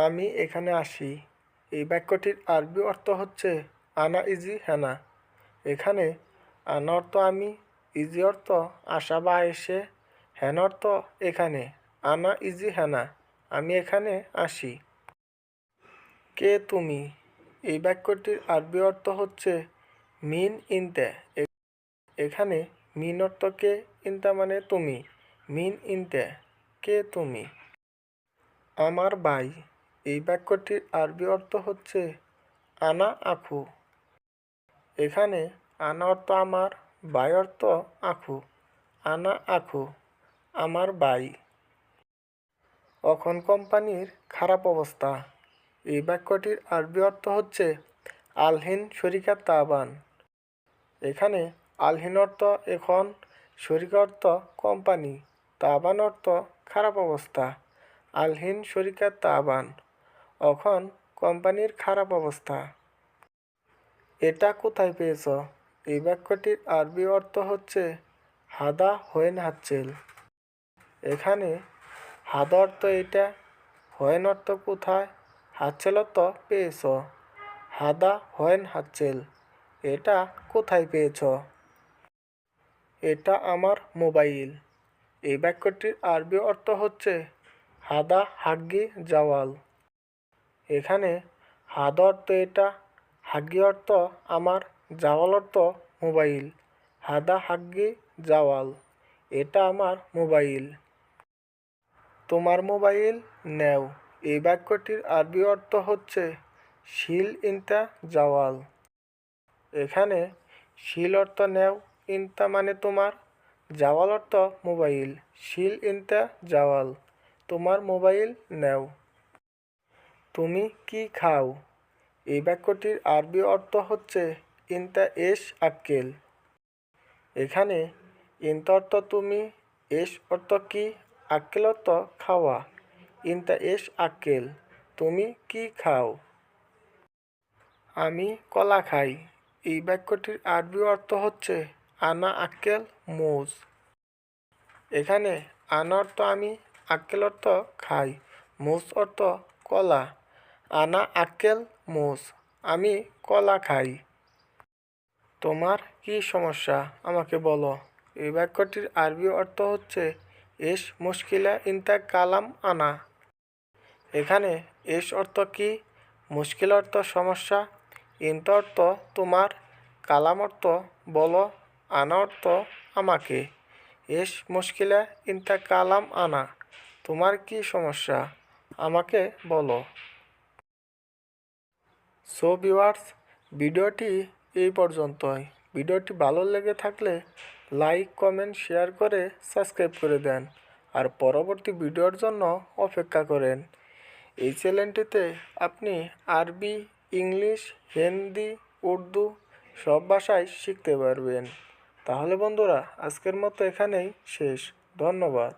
আমি এখানে আসি। এই বাক্যটির আরবি অর্থ হচ্ছে আনা ইজি হেনা। এখানে আনা অর্থ আমি, ইজি অর্থ আসা বা এসে, হেনা অর্থ এখানে। আনা ইজি হেনা, আমি এখানে আসি। কে তুমি? এই বাক্যটির আরবি অর্থ হচ্ছে মিন ইনতে। এখানে মিন অর্থ কে, ইনতা মানে তুমি। মিন ইনতে, কে তুমি? আমার ভাই। এই বাক্যটির আরবি অর্থ হচ্ছে আনা আখু। এখানে আনা অর্থ আমার, ভাই অর্থ আখু। আনা আখু, আমার ভাই। অখন কোম্পানির খারাপ অবস্থা। এই বাক্যটির আরবি অর্থ হচ্ছে আলহিন শরিকা তাবান। এখানে আলহিন অর্থ এখন, শরিকা অর্থ কোম্পানি, তাবান অর্থ খারাপ অবস্থা। আলহিন শরিকা তাবান, এখন কোম্পানির খারাপ অবস্থা। এটা কোথায় পেয়েছ? এই বাক্যটির আরবি অর্থ হচ্ছে হাদা হোয়েন হাচ্ছেল। এখানে হাদা অর্থ এটা, হোয়েন অর্থ কোথায়, হাচ্ছেল অর্থ পেয়েছ। হাদা হোয়েন হাচ্ছেল, এটা কোথায় পেয়েছ? এটা আমার মোবাইল। এই বাক্যটির আরবি অর্থ হচ্ছে হাদা হাগ্গি জাওয়াল। এখানে হাদা অর্থ এটা, হাগ্গি অর্থ আমার, জাওয়াল অর্থ মোবাইল। হাদা হাগ্গি জাওয়াল, এটা আমার মোবাইল। তোমার মোবাইল নেও। এই বাক্যটির আরবি অর্থ হচ্ছে শিল ইনতা জাওয়াল। এখানে শিল অর্থ নেও, ইনতা মানে তোমার, জাওয়াল অর্থ মোবাইল। শিল ইনতা জাওয়াল, তোমার মোবাইল নেও। তুমি কি খাও? এই বাক্যটির আরবি অর্থ হচ্ছে ইনতা এস আক্কেল। এখানে ইনতা অর্থ তুমি, এস অর্থ কি, আক্কেল অর্থ খাওয়া। ইনতা এস আক্কেল, তুমি কি খাও? আমি কলা খাই। এই বাক্যটির আরবি অর্থ হচ্ছে আনা আক্কেল মুজ। এখানে আনা অর্থ আমি, আক্কেল অর্থ খাই, মুজ অর্থ কলা। আনা আক্কেল মুজ, আমি কলা খাই। তোমার কি সমস্যা আমাকে বলো। এই বাক্যটির আরবি অর্থ হচ্ছে এস মুশকিলা ইনতা কালাম আনা। এখানে এস অর্থ কি, মুশকিল অর্থ সমস্যা, ইনতা অর্থ তোমার, কালাম অর্থ বলো, আনা অর্থ আমাকে। এস মুশকিলা ইনতা কালাম আনা, তোমার কি সমস্যা আমাকে বলো। সো ভিউয়ার্স, ভিডিওটি এই পর্যন্তই। ভিডিওটি ভালো লেগে থাকলে লাইক, কমেন্ট, শেয়ার করে সাবস্ক্রাইব করে দেন। আর পরবর্তী ভিডিওর জন্য অপেক্ষা করেন। এই চ্যানেলটিতে আপনি আরবি, ইংলিশ, হিন্দি, উর্দু সব ভাষায় শিখতে পারবেন। তাহলে বন্ধুরা, আজকের মতো এখানেই শেষ। ধন্যবাদ।